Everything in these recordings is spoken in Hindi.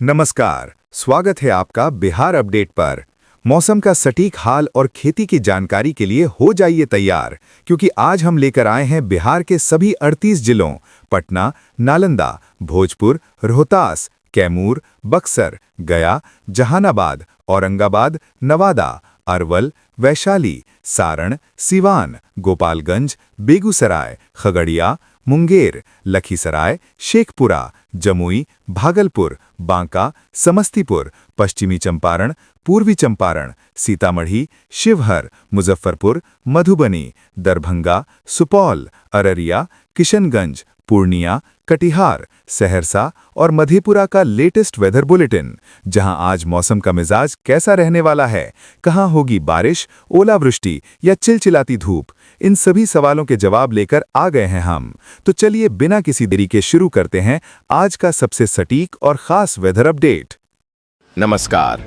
नमस्कार, स्वागत है आपका बिहार अपडेट पर। मौसम का सटीक हाल और खेती की जानकारी के लिए हो जाइए तैयार, क्योंकि आज हम लेकर आए हैं बिहार के सभी 38 जिलों पटना, नालंदा, भोजपुर, रोहतास, कैमूर, बक्सर, गया, जहानाबाद, औरंगाबाद, नवादा, अरवल, वैशाली, सारण, सिवान, गोपालगंज, बेगूसराय, खगड़िया, मुंगेर, लखीसराय, शेखपुरा, जमुई, भागलपुर, बांका, समस्तीपुर, पश्चिमी चंपारण, पूर्वी चंपारण, सीतामढ़ी, शिवहर, मुजफ्फरपुर, मधुबनी, दरभंगा, सुपौल, अररिया, किशनगंज, पूर्णिया, कटिहार, सहरसा और मधेपुरा का लेटेस्ट वेदर बुलेटिन, जहां आज मौसम का मिजाज कैसा रहने वाला है, कहां होगी बारिश, ओलावृष्टि या चिलचिलाती धूप, इन सभी सवालों के जवाब लेकर आ गए हैं हम। तो चलिए बिना किसी देरी के शुरू करते हैं आज का सबसे सटीक और खास वेदर अपडेट। नमस्कार।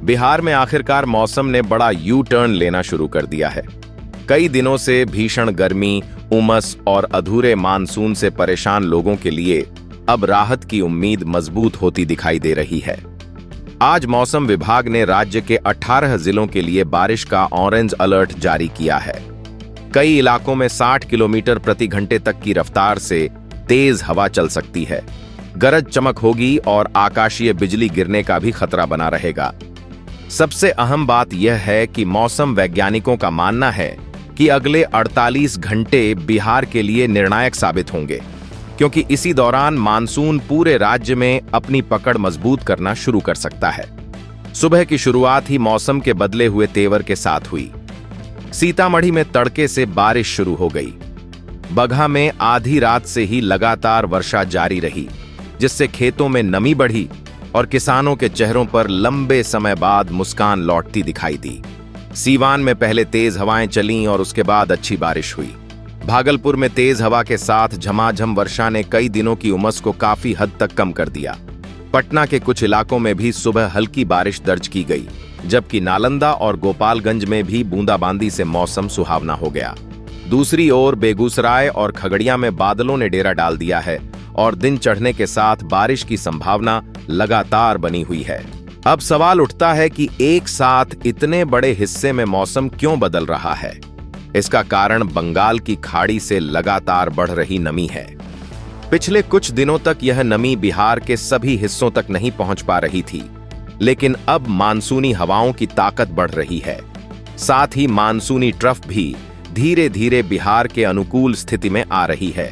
बिहार में आखिरकार मौसम ने बड़ा यू टर्न लेना शुरू कर दिया है। कई दिनों से भीषण गर्मी, उमस और अधूरे मानसून से परेशान लोगों के लिए अब राहत की उम्मीद मजबूत होती दिखाई दे रही है। आज मौसम विभाग ने राज्य के 18 जिलों के लिए बारिश का ऑरेंज अलर्ट जारी किया है। कई इलाकों में 60 किलोमीटर प्रति घंटे तक की रफ्तार से तेज हवा चल सकती है। गरज चमक होगी और आकाशीय बिजली गिरने का भी खतरा बना रहेगा। सबसे अहम बात यह है कि मौसम वैज्ञानिकों का मानना है कि अगले 48 घंटे बिहार के लिए निर्णायक साबित होंगे, क्योंकि इसी दौरान मानसून पूरे राज्य में अपनी पकड़ मजबूत करना शुरू कर सकता है। सुबह की शुरुआत ही मौसम के बदले हुए तेवर के साथ हुई। सीतामढ़ी में तड़के से बारिश शुरू हो गई। बगहा में आधी रात से ही लगातार वर्षा जारी रही, जिससे खेतों में नमी बढ़ी और किसानों के चेहरों पर लंबे समय बाद मुस्कान लौटती दिखाई दी। सीवान में पहले तेज हवाएं चलीं और उसके बाद अच्छी बारिश हुई। भागलपुर में तेज हवा के साथ झमाझम वर्षा ने कई दिनों की उमस को काफी हद तक कम कर दिया। पटना के कुछ इलाकों में भी सुबह हल्की बारिश दर्ज की गई, जबकि नालंदा और गोपालगंज में भी बूंदाबांदी से मौसम सुहावना हो गया। दूसरी ओर बेगूसराय और खगड़िया में बादलों ने डेरा डाल दिया है और दिन चढ़ने के साथ बारिश की संभावना लगातार बनी हुई है। अब सवाल उठता है कि एक साथ इतने बड़े हिस्से में मौसम क्यों बदल रहा है। इसका कारण बंगाल की खाड़ी से लगातार बढ़ रही नमी है। पिछले कुछ दिनों तक यह नमी बिहार के सभी हिस्सों तक नहीं पहुंच पा रही थी, लेकिन अब मानसूनी हवाओं की ताकत बढ़ रही है। साथ ही मानसूनी ट्रफ भी धीरे धीरे बिहार के अनुकूल स्थिति में आ रही है।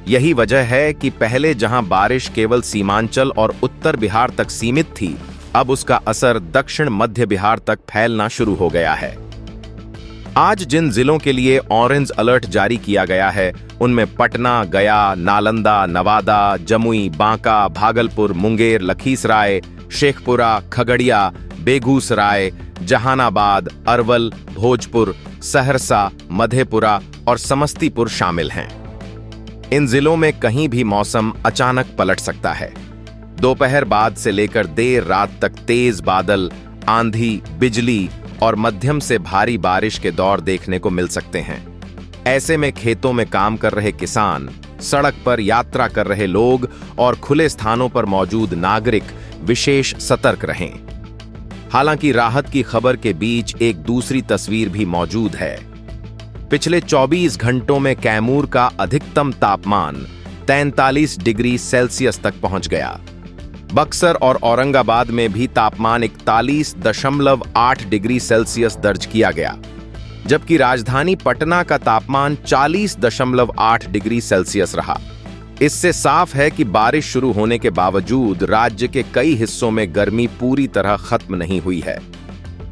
यही वजह है कि पहले जहां बारिश केवल सीमांचल और उत्तर बिहार तक सीमित थी, अब उसका असर दक्षिण मध्य बिहार तक फैलना शुरू हो गया है। आज जिन जिलों के लिए ऑरेंज अलर्ट जारी किया गया है, उनमें पटना, गया, नालंदा, नवादा, जमुई, बांका, भागलपुर, मुंगेर, लखीसराय, शेखपुरा, खगड़िया, बेगूसराय, जहानाबाद, अरवल, भोजपुर, सहरसा, मधेपुरा और समस्तीपुर शामिल हैं। इन जिलों में कहीं भी मौसम अचानक पलट सकता है। दोपहर बाद से लेकर देर रात तक तेज बादल, आंधी, बिजली और मध्यम से भारी बारिश के दौर देखने को मिल सकते हैं। ऐसे में खेतों में काम कर रहे किसान, सड़क पर यात्रा कर रहे लोग और खुले स्थानों पर मौजूद नागरिक विशेष सतर्क रहें। हालांकि राहत की खबर के बीच एक दूसरी तस्वीर भी मौजूद है। पिछले 24 घंटों में कैमूर का अधिकतम तापमान 43 डिग्री सेल्सियस तक पहुंच गया। बक्सर और औरंगाबाद में भी तापमान 41.8 डिग्री सेल्सियस दर्ज किया गया, जबकि राजधानी पटना का तापमान 40.8 डिग्री सेल्सियस रहा। इससे साफ है कि बारिश शुरू होने के बावजूद राज्य के कई हिस्सों में गर्मी पूरी तरह खत्म नहीं हुई है।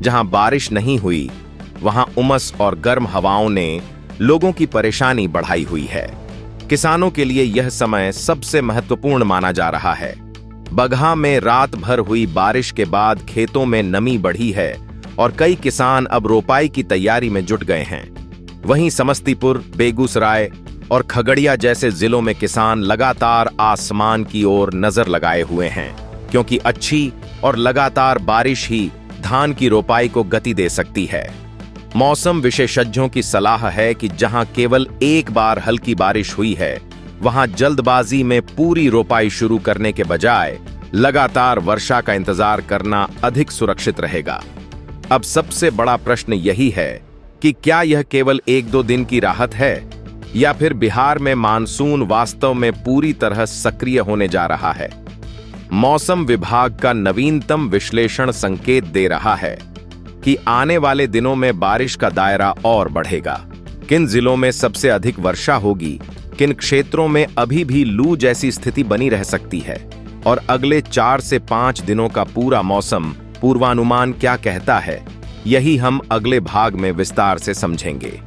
जहां बारिश नहीं हुई, वहां उमस और गर्म हवाओं ने लोगों की परेशानी बढ़ाई हुई है। किसानों के लिए यह समय सबसे महत्वपूर्ण माना जा रहा है। बगहा में रात भर हुई बारिश के बाद खेतों में नमी बढ़ी है और कई किसान अब रोपाई की तैयारी में जुट गए हैं। वहीं समस्तीपुर, बेगूसराय और खगड़िया जैसे जिलों में किसान लगातार आसमान की ओर नजर लगाए हुए हैं, क्योंकि अच्छी और लगातार बारिश ही धान की रोपाई को गति दे सकती है। मौसम विशेषज्ञों की सलाह है कि जहां केवल एक बार हल्की बारिश हुई है, वहां जल्दबाजी में पूरी रोपाई शुरू करने के बजाय लगातार वर्षा का इंतजार करना अधिक सुरक्षित रहेगा। अब सबसे बड़ा प्रश्न यही है कि क्या यह केवल 1-2 दिन की राहत है या फिर बिहार में मानसून वास्तव में पूरी तरह सक्रिय होने जा रहा है। मौसम विभाग का नवीनतम विश्लेषण संकेत दे रहा है कि आने वाले दिनों में बारिश का दायरा और बढ़ेगा। किन जिलों में सबसे अधिक वर्षा होगी, किन क्षेत्रों में अभी भी लू जैसी स्थिति बनी रह सकती है और अगले 4 से 5 दिनों का पूरा मौसम पूर्वानुमान क्या कहता है, यही हम अगले भाग में विस्तार से समझेंगे।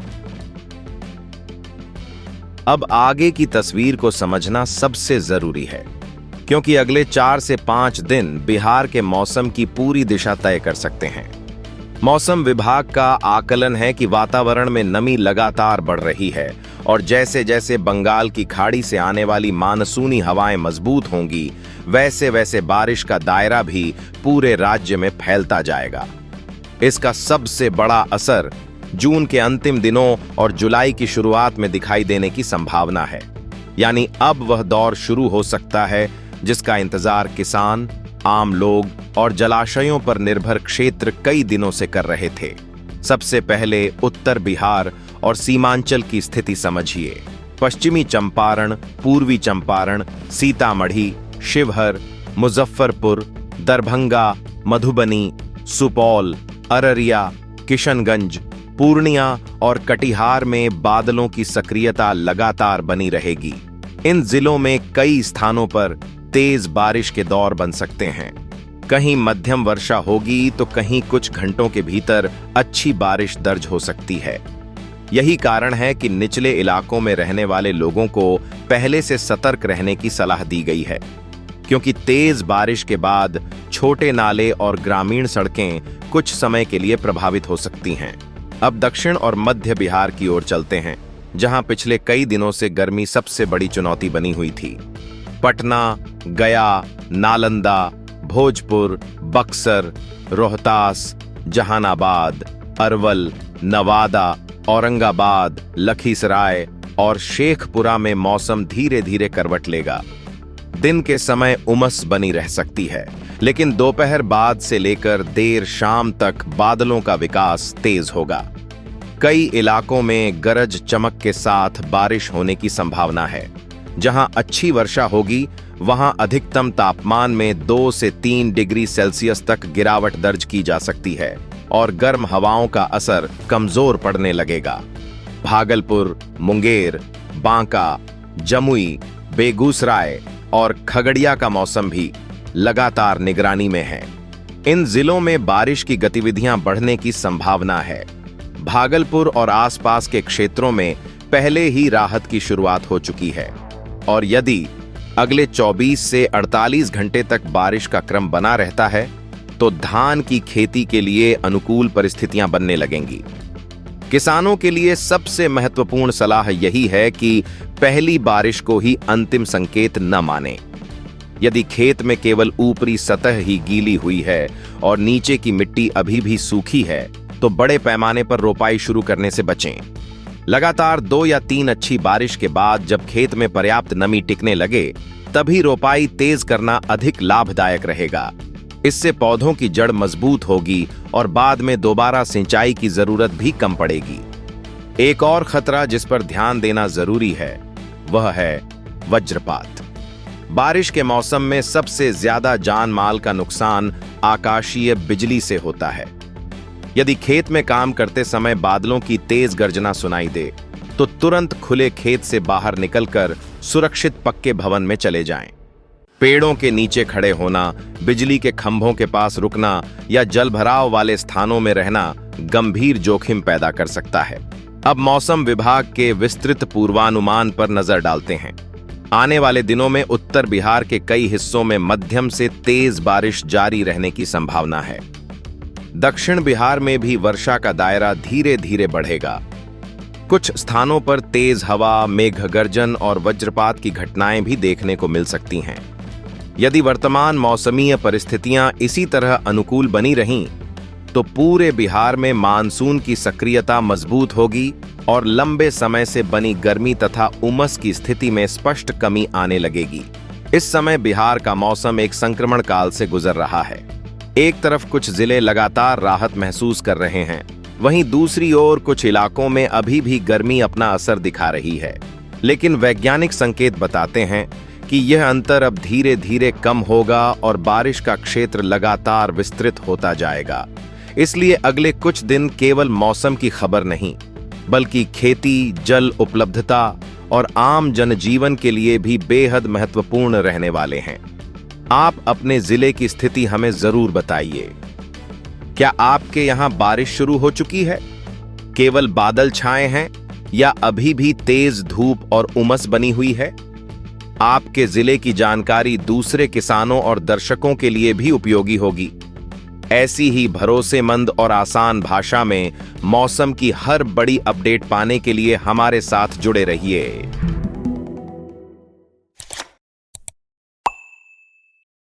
अब आगे की तस्वीर को समझना सबसे जरूरी है, क्योंकि अगले 4 से 5 दिन बिहार के मौसम की पूरी दिशा तय कर सकते हैं। मौसम विभाग का आकलन है कि वातावरण में नमी लगातार बढ़ रही है और जैसे जैसे बंगाल की खाड़ी से आने वाली मानसूनी हवाएं मजबूत होंगी, वैसे वैसे बारिश का दायरा भी पूरे राज्य में फैलता जाएगा। इसका सबसे बड़ा असर जून के अंतिम दिनों और जुलाई की शुरुआत में दिखाई देने की संभावना है। यानी अब वह दौर शुरू हो सकता है जिसका इंतजार किसान, आम लोग और जलाशयों पर निर्भर क्षेत्र कई दिनों से कर रहे थे। सबसे पहले उत्तर बिहार और सीमांचल की स्थिति समझिए। पश्चिमी चंपारण, पूर्वी चंपारण, सीतामढ़ी, शिवहर, मुजफ्फरपुर, दरभंगा, मधुबनी, सुपौल, अररिया, किशनगंज, पूर्णिया और कटिहार में बादलों की सक्रियता लगातार बनी रहेगी। इन जिलों में कई स्थानों पर तेज बारिश के दौर बन सकते हैं। कहीं मध्यम वर्षा होगी तो कहीं कुछ घंटों के भीतर अच्छी बारिश दर्ज हो सकती है। यही कारण है कि निचले इलाकों में रहने वाले लोगों को पहले से सतर्क रहने की सलाह दी गई है, क्योंकि तेज बारिश के बाद छोटे नाले और ग्रामीण सड़कें कुछ समय के लिए प्रभावित हो सकती हैं। अब दक्षिण और मध्य बिहार की ओर चलते हैं, जहां पिछले कई दिनों से गर्मी सबसे बड़ी चुनौती बनी हुई थी। पटना, गया, नालंदा, भोजपुर, बक्सर, रोहतास, जहानाबाद, अरवल, नवादा, औरंगाबाद, लखीसराय और शेखपुरा में मौसम धीरे धीरे करवट लेगा। दिन के समय उमस बनी रह सकती है, लेकिन दोपहर बाद से लेकर देर शाम तक बादलों का विकास तेज होगा। कई इलाकों में गरज चमक के साथ बारिश होने की संभावना है। जहां अच्छी वर्षा होगी, वहां अधिकतम तापमान में 2 से 3 डिग्री सेल्सियस तक गिरावट दर्ज की जा सकती है और गर्म हवाओं का असर कमजोर पड़ने लगेगा। भागलपुर, मुंगेर, बांका, जमुई, बेगूसराय और खगड़िया का मौसम भी लगातार निगरानी में है। इन जिलों में बारिश की गतिविधियां बढ़ने की संभावना है। भागलपुर और आसपास के क्षेत्रों में पहले ही राहत की शुरुआत हो चुकी है और यदि अगले 24 से 48 घंटे तक बारिश का क्रम बना रहता है तो धान की खेती के लिए अनुकूल परिस्थितियां बनने लगेंगी। किसानों के लिए सबसे महत्वपूर्ण सलाह यही है कि पहली बारिश को ही अंतिम संकेत न माने। यदि खेत में केवल ऊपरी सतह ही गीली हुई है और नीचे की मिट्टी अभी भी सूखी है तो बड़े पैमाने पर रोपाई शुरू करने से बचें। लगातार 2 या 3 अच्छी बारिश के बाद जब खेत में पर्याप्त नमी टिकने लगे, तभी रोपाई तेज करना अधिक लाभदायक रहेगा। इससे पौधों की जड़ मजबूत होगी और बाद में दोबारा सिंचाई की जरूरत भी कम पड़ेगी। एक और खतरा जिस पर ध्यान देना जरूरी है वह है वज्रपात। बारिश के मौसम में सबसे ज्यादा जान माल का नुकसान आकाशीय बिजली से होता है। यदि खेत में काम करते समय बादलों की तेज गर्जना सुनाई दे तो तुरंत खुले खेत से बाहर निकलकर सुरक्षित पक्के भवन में चले जाएं। पेड़ों के नीचे खड़े होना, बिजली के खंभों के पास रुकना या जलभराव वाले स्थानों में रहना गंभीर जोखिम पैदा कर सकता है। अब मौसम विभाग के विस्तृत पूर्वानुमान पर नजर डालते हैं। आने वाले दिनों में उत्तर बिहार के कई हिस्सों में मध्यम से तेज बारिश जारी रहने की संभावना है। दक्षिण बिहार में भी वर्षा का दायरा धीरे धीरे बढ़ेगा। कुछ स्थानों पर तेज हवा, मेघ गर्जन और वज्रपात की घटनाएं भी देखने को मिल सकती हैं। यदि वर्तमान मौसमीय परिस्थितियां इसी तरह अनुकूल बनी रहीं, तो पूरे बिहार में मानसून की सक्रियता मजबूत होगी और लंबे समय से बनी गर्मी तथा उमस की स्थिति में स्पष्ट कमी आने लगेगी। इस समय बिहार का मौसम एक संक्रमण काल से गुजर रहा है। एक तरफ कुछ जिले लगातार राहत महसूस कर रहे हैं, वहीं दूसरी ओर कुछ इलाकों में अभी भी गर्मी अपना असर दिखा रही है। लेकिन वैज्ञानिक संकेत बताते हैं कि यह अंतर अब धीरे धीरे कम होगा और बारिश का क्षेत्र लगातार विस्तृत होता जाएगा। इसलिए अगले कुछ दिन केवल मौसम की खबर नहीं, बल्कि खेती, जल उपलब्धता और आम जनजीवन के लिए भी बेहद महत्वपूर्ण रहने वाले हैं। आप अपने जिले की स्थिति हमें जरूर बताइए। क्या आपके यहां बारिश शुरू हो चुकी है, केवल बादल छाए हैं, या अभी भी तेज धूप और उमस बनी हुई है? आपके जिले की जानकारी दूसरे किसानों और दर्शकों के लिए भी उपयोगी होगी। ऐसी ही भरोसेमंद और आसान भाषा में मौसम की हर बड़ी अपडेट पाने के लिए हमारे साथ जुड़े रहिए।